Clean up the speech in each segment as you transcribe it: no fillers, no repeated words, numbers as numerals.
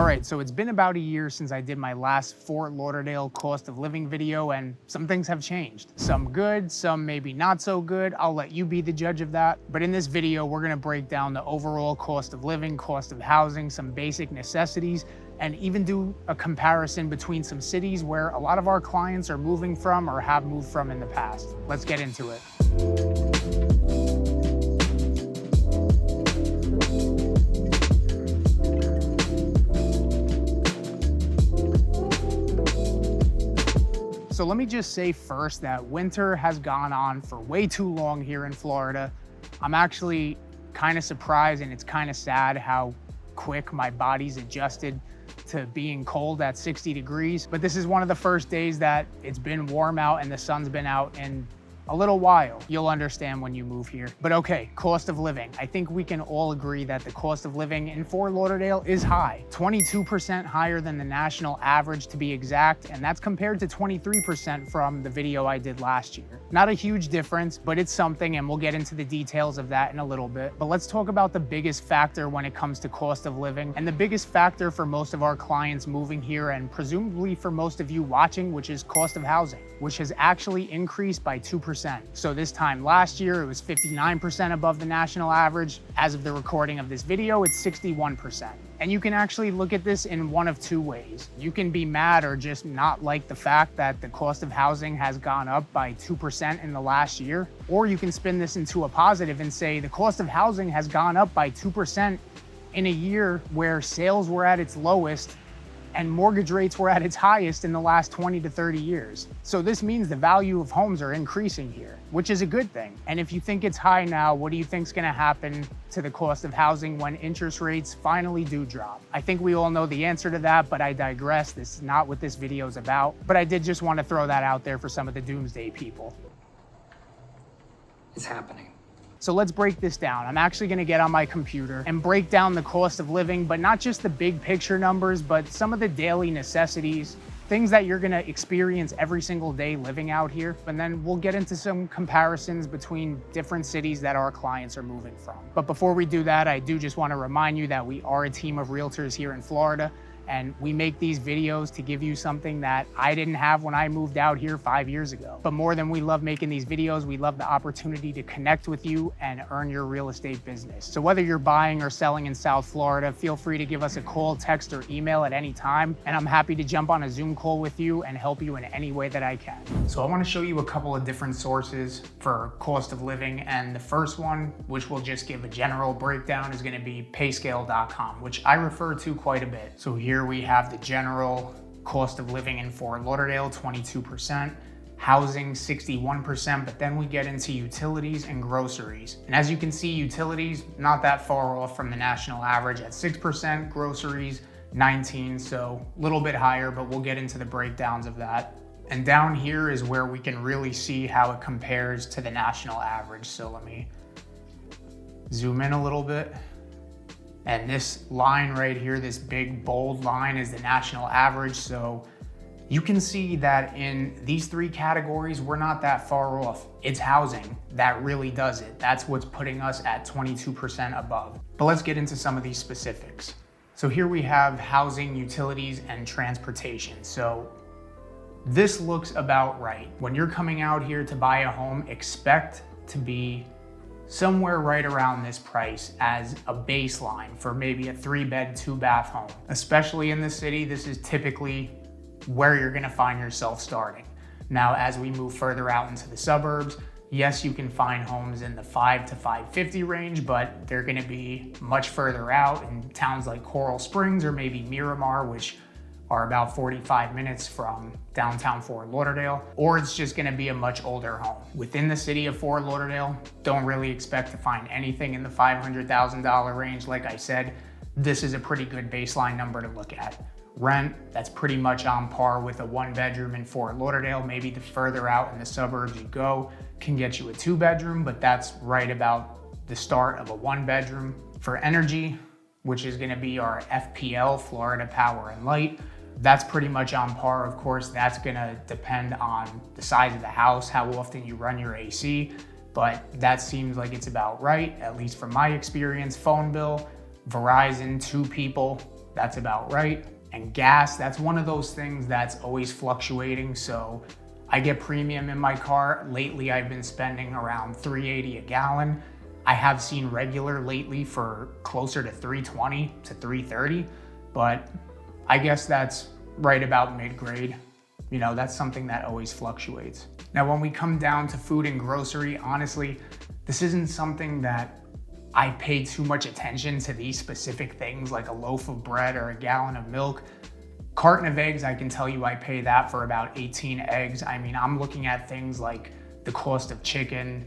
right, so it's been about a year since I did my last Fort Lauderdale cost of living video, and some things have changed. Some good, some maybe not so good. I'll let you be the judge of that. But in this video, we're gonna break down the overall cost of living, cost of housing, some basic necessities, and even do a comparison between some cities where a lot of our clients are moving from or have moved from in the past. Let's get into it. So let me just say first that winter has gone on for way too long here in Florida. I'm actually kind of surprised, and it's kind of sad how quick my body's adjusted to being cold at 60 degrees. But this is one of the first days that it's been warm out and the sun's been out in a little while. You'll understand when you move here. But okay, cost of living. I think we can all agree that the cost of living in Fort Lauderdale is high. 22% higher than the national average, to be exact, and that's compared to 23% from the video I did last year. Not a huge difference, but it's something, and we'll get into the details of that in a little bit. But let's talk about the biggest factor when it comes to cost of living, and the biggest factor for most of our clients moving here, and presumably for most of you watching, which is cost of housing, which has actually increased by 2%. So this time last year, it was 59% above the national average. As of the recording of this video, it's 61%. And you can actually look at this in one of two ways. You can be mad or just not like the fact that the cost of housing has gone up by 2% in the last year. Or you can spin this into a positive and say the cost of housing has gone up by 2% in a year where sales were at its lowest and mortgage rates were at its highest in the last 20 to 30 years. So this means the value of homes are increasing here, which is a good thing. And if you think it's high now, what do you think is gonna happen to the cost of housing when interest rates finally do drop? I think we all know the answer to that, but I digress. This is not what this video is about. But I did just want to throw that out there for some of the doomsday people. It's happening. So let's break this down. I'm actually gonna get on my computer and break down the cost of living, but not just the big picture numbers, but some of the daily necessities, things that you're gonna experience every single day living out here. And then we'll get into some comparisons between different cities that our clients are moving from. But before we do that, I do just wanna remind you that we are a team of realtors here in Florida, and we make these videos to give you something that I didn't have when I moved out here 5 years ago. But more than we love making these videos, we love the opportunity to connect with you and earn your real estate business. So whether you're buying or selling in South Florida, feel free to give us a call, text, or email at any time. And I'm happy to jump on a Zoom call with you and help you in any way that I can. So I want to show you a couple of different sources for cost of living. And the first one, which we'll just give a general breakdown, is going to be Payscale.com, which I refer to quite a bit. So here we have the general cost of living in Fort Lauderdale, 22%, housing 61%, but then we get into utilities and groceries. And as you can see, utilities not that far off from the national average at 6%, groceries 19%, so a little bit higher, but we'll get into the breakdowns of that. And down here is where we can really see how it compares to the national average. So let me zoom in a little bit. And this line right here, this big bold line, is the national average. So you can see that in these three categories, we're not that far off. It's housing that really does it. That's what's putting us at 22% above. But let's get into some of these specifics. So here we have housing, utilities, and transportation. So this looks about right. When you're coming out here to buy a home, expect to be somewhere right around this price as a baseline for maybe a 3-bed, 2-bath home. Especially in the city, this is typically where you're gonna find yourself starting. Now, as we move further out into the suburbs, yes, you can find homes in the $5 to $550 range, but they're gonna be much further out in towns like Coral Springs or maybe Miramar, which are about 45 minutes from downtown Fort Lauderdale, or it's just gonna be a much older home. Within the city of Fort Lauderdale, don't really expect to find anything in the $500,000 range. Like I said, this is a pretty good baseline number to look at. Rent, that's pretty much on par with a 1-bedroom in Fort Lauderdale. Maybe the further out in the suburbs you go can get you a 2-bedroom, but that's right about the start of a 1-bedroom. For energy, which is gonna be our FPL, Florida Power and Light, that's pretty much on par. Of course, that's gonna depend on the size of the house, how often you run your AC, but that seems like it's about right, at least from my experience. Phone bill, Verizon, 2 people, that's about right. And gas, that's one of those things that's always fluctuating. So I get premium in my car. Lately, I've been spending around $3.80 a gallon. I have seen regular lately for closer to $3.20 to $3.30, but I guess that's right about mid-grade. You know, that's something that always fluctuates. Now, when we come down to food and grocery, honestly, this isn't something that I pay too much attention to these specific things like a loaf of bread or a gallon of milk. Carton of eggs, I can tell you I pay that for about 18 eggs. I mean, I'm looking at things like the cost of chicken,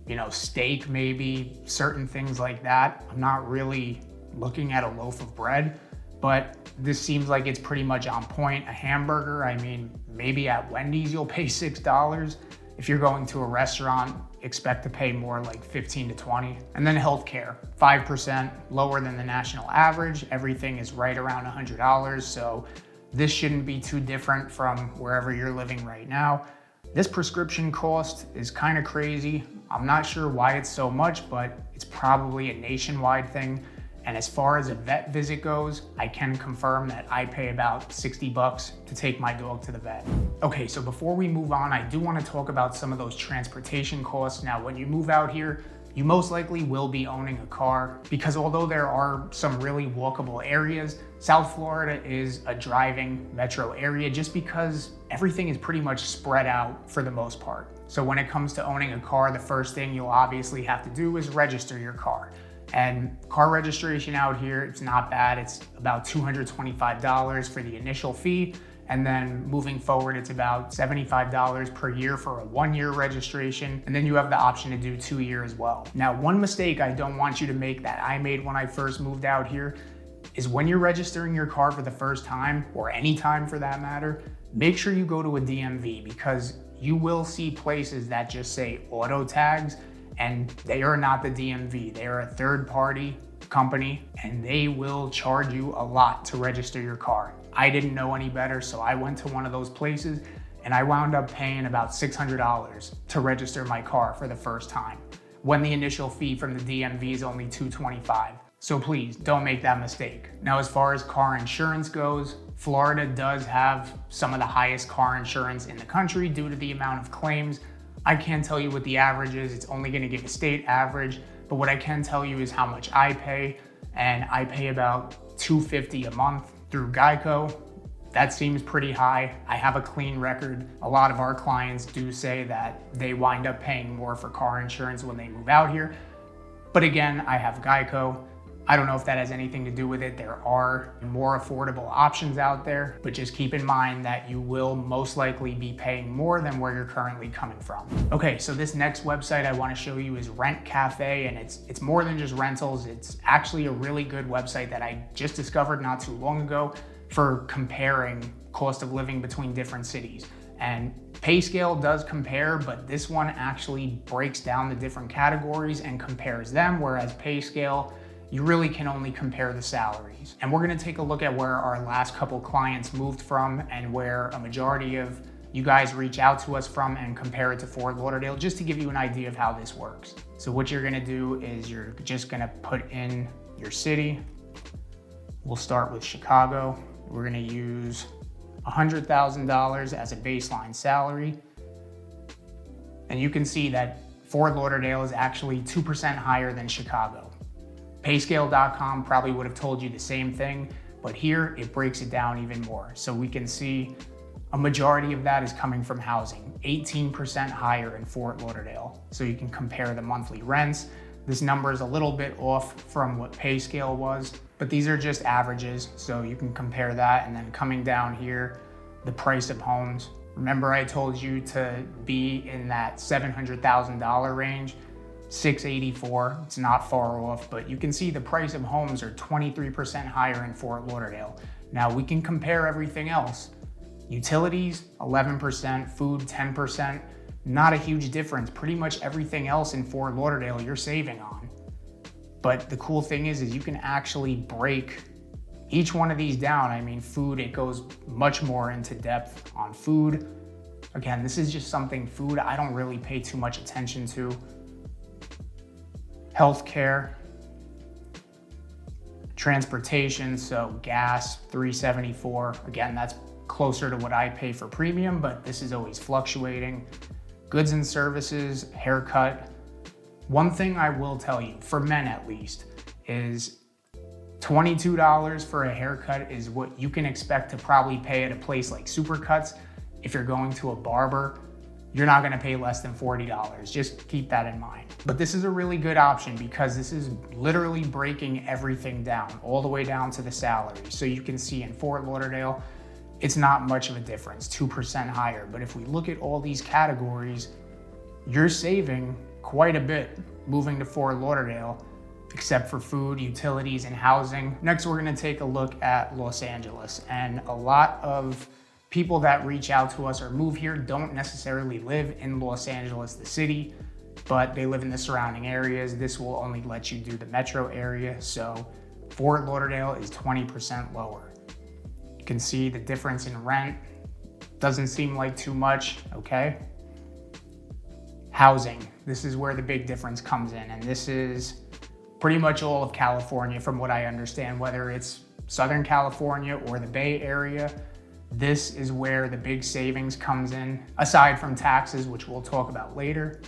you know, steak maybe, certain things like that. I'm not really looking at a loaf of bread, but this seems like it's pretty much on point. A hamburger, I mean, maybe at Wendy's you'll pay $6. If you're going to a restaurant, expect to pay more like 15 to 20. And then healthcare, 5% lower than the national average. Everything is right around $100. So this shouldn't be too different from wherever you're living right now. This prescription cost is kind of crazy. I'm not sure why it's so much, but it's probably a nationwide thing. And as far as a vet visit goes, I can confirm that I pay about $60 to take my dog to the vet. Okay, so before we move on, I do want to talk about some of those transportation costs. Now, when you move out here, you most likely will be owning a car because although there are some really walkable areas, South Florida is a driving metro area just because everything is pretty much spread out for the most part. So when it comes to owning a car, the first thing you'll obviously have to do is register your car. And car registration out here, it's not bad. It's about $225 for the initial fee. And then moving forward, it's about $75 per year for a 1-year registration. And then you have the option to do 2 years as well. Now, one mistake I don't want you to make that I made when I first moved out here is when you're registering your car for the first time, or any time for that matter, make sure you go to a DMV because you will see places that just say auto tags, and they are not the DMV. They are a third-party company, and they will charge you a lot to register your car. I didn't know any better, so I went to one of those places, and I wound up paying about $600 to register my car for the first time, when the initial fee from the DMV is only $225. So please, don't make that mistake. Now, as far as car insurance goes, Florida does have some of the highest car insurance in the country due to the amount of claims. I can't tell you what the average is. It's only going to give a state average, but what I can tell you is how much I pay, and I pay about $250 a month through Geico. That seems pretty high. I have a clean record. A lot of our clients do say that they wind up paying more for car insurance when they move out here. But again, I have Geico. I don't know if that has anything to do with it. There are more affordable options out there, but just keep in mind that you will most likely be paying more than where you're currently coming from. Okay, so this next website I want to show you is RentCafe, and it's more than just rentals. It's actually a really good website that I just discovered not too long ago for comparing cost of living between different cities. And Payscale does compare, but this one actually breaks down the different categories and compares them, whereas Payscale, you really can only compare the salaries. And we're gonna take a look at where our last couple clients moved from and where a majority of you guys reach out to us from and compare it to Fort Lauderdale, just to give you an idea of how this works. So what you're gonna do is you're just gonna put in your city. We'll start with Chicago. We're gonna use $100,000 as a baseline salary. And you can see that Fort Lauderdale is actually 2% higher than Chicago. Payscale.com probably would have told you the same thing, but here it breaks it down even more. So we can see a majority of that is coming from housing, 18% higher in Fort Lauderdale. So you can compare the monthly rents. This number is a little bit off from what Payscale was, but these are just averages. So you can compare that. And then coming down here, the price of homes. Remember I told you to be in that $700,000 range. 684, it's not far off, but you can see the price of homes are 23% higher in Fort Lauderdale. Now we can compare everything else. Utilities, 11%, food, 10%, not a huge difference. Pretty much everything else in Fort Lauderdale you're saving on. But the cool thing is you can actually break each one of these down. I mean, food, it goes much more into depth on food. Again, this is just something food I don't really pay too much attention to. Healthcare, Transportation, so gas, $3.74. Again, that's closer to what I pay for premium, but this is always fluctuating. Goods and services, haircut. One thing I will tell you, for men at least, is $22 for a haircut is what you can expect to probably pay at a place like Supercuts. If you're going to a barber, you're not gonna pay less than $40. Just keep that in mind. But this is a really good option because this is literally breaking everything down, all the way down to the salary. So you can see in Fort Lauderdale, it's not much of a difference, 2% higher. But if we look at all these categories, you're saving quite a bit moving to Fort Lauderdale, except for food, utilities, and housing. Next, we're gonna take a look at Los Angeles. And a lot of people that reach out to us or move here don't necessarily live in Los Angeles, the city, but they live in the surrounding areas. This will only let you do the metro area. So Fort Lauderdale is 20% lower. You can see the difference in rent. Doesn't seem like too much, okay? Housing, this is where the big difference comes in. And this is pretty much all of California from what I understand, whether it's Southern California or the Bay Area. This is where the big savings comes in, aside from taxes, which we'll talk about later.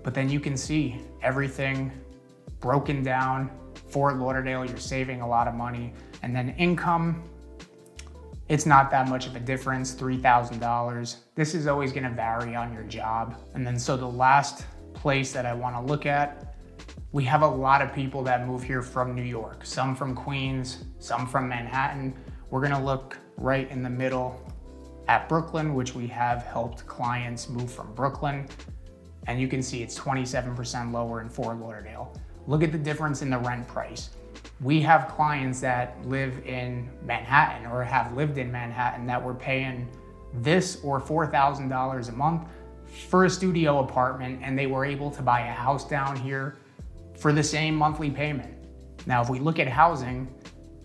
But then you can see everything broken down. Fort Lauderdale, you're saving a lot of money. And then income, it's not that much of a difference, $3,000. This is always gonna vary on your job. And then so the last place that I wanna look at, we have a lot of people that move here from New York, some from Queens, some from Manhattan. We're gonna look right in the middle at Brooklyn, which we have helped clients move from Brooklyn. And you can see it's 27% lower in Fort Lauderdale. Look at the difference in the rent price. We have clients that live in Manhattan or have lived in Manhattan that were paying this or $4,000 a month for a studio apartment, and they were able to buy a house down here for the same monthly payment. Now, if we look at housing,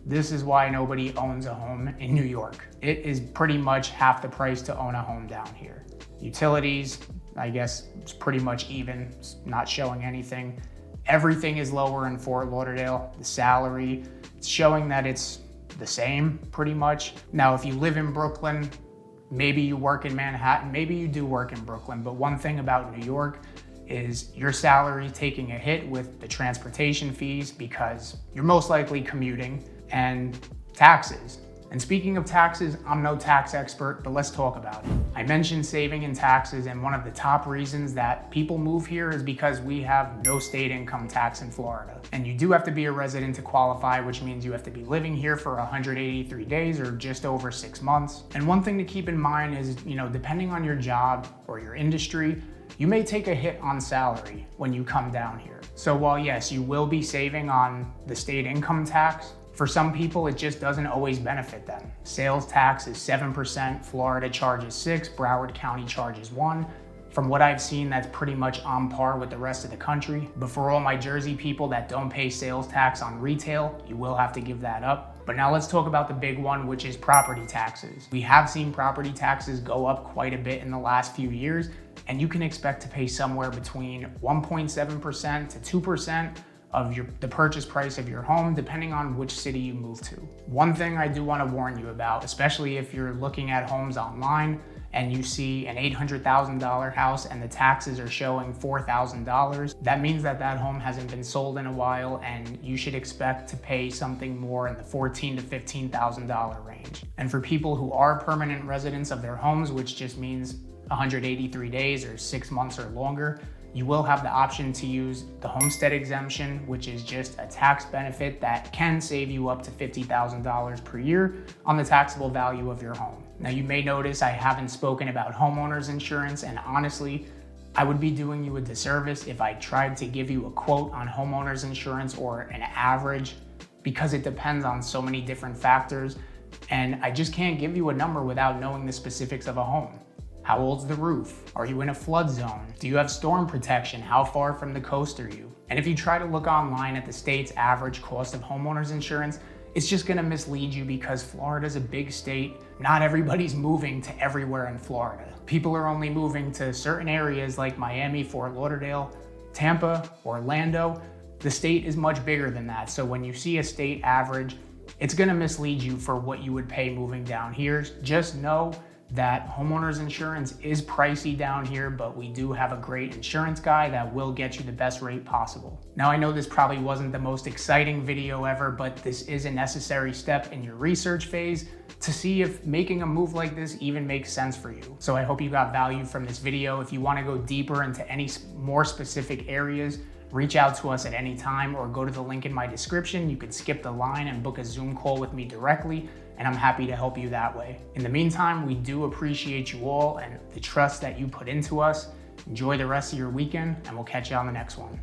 this is why nobody owns a home in New York. It is pretty much half the price to own a home down here. Utilities, I guess it's pretty much even, it's not showing anything. Everything is lower in Fort Lauderdale. The salary, it's showing that it's the same pretty much. Now, if you live in Brooklyn, maybe you work in Manhattan, maybe you do work in Brooklyn, but one thing about New York is your salary taking a hit with the transportation fees because you're most likely commuting, and taxes. And speaking of taxes, I'm no tax expert, but let's talk about it. I mentioned saving in taxes, and one of the top reasons that people move here is because we have no state income tax in Florida. And you do have to be a resident to qualify, which means you have to be living here for 183 days or just over 6 months. And one thing to keep in mind is, depending on your job or your industry, you may take a hit on salary when you come down here. So while yes, you will be saving on the state income tax, for some people, it just doesn't always benefit them. Sales tax is 7%, Florida charges 6%, Broward County charges 1%. From what I've seen, that's pretty much on par with the rest of the country. But for all my Jersey people that don't pay sales tax on retail, you will have to give that up. But now let's talk about the big one, which is property taxes. We have seen property taxes go up quite a bit in the last few years, and you can expect to pay somewhere between 1.7% to 2% of the purchase price of your home, depending on which city you move to. One thing I do want to warn you about, especially if you're looking at homes online and you see an $800,000 house and the taxes are showing $4,000, that means that that home hasn't been sold in a while, and you should expect to pay something more in the $14,000 to $15,000 range. And for people who are permanent residents of their homes, which just means 183 days or 6 months or longer, you will have the option to use the homestead exemption, which is just a tax benefit that can save you up to $50,000 per year on the taxable value of your home. Now, you may notice I haven't spoken about homeowners insurance, and honestly, I would be doing you a disservice if I tried to give you a quote on homeowners insurance or an average, because it depends on so many different factors, and I just can't give you a number without knowing the specifics of a home. How old's the roof? Are you in a flood zone? Do you have storm protection? How far from the coast are you? And if you try to look online at the state's average cost of homeowners insurance, it's just gonna mislead you because Florida's a big state. Not everybody's moving to everywhere in Florida. People are only moving to certain areas like Miami, Fort Lauderdale, Tampa, Orlando, The state is much bigger than that. So when you see a state average, it's gonna mislead you for what you would pay moving down here. Just know that homeowners insurance is pricey down here, but we do have a great insurance guy that will get you the best rate possible. Now, I know this probably wasn't the most exciting video ever, but this is a necessary step in your research phase to see if making a move like this even makes sense for you. So I hope you got value from this video. If you want to go deeper into any more specific areas, reach out to us at any time or go to the link in my description. You could skip the line and book a Zoom call with me directly, and I'm happy to help you that way. In the meantime, we do appreciate you all and the trust that you put into us. Enjoy the rest of your weekend, and we'll catch you on the next one.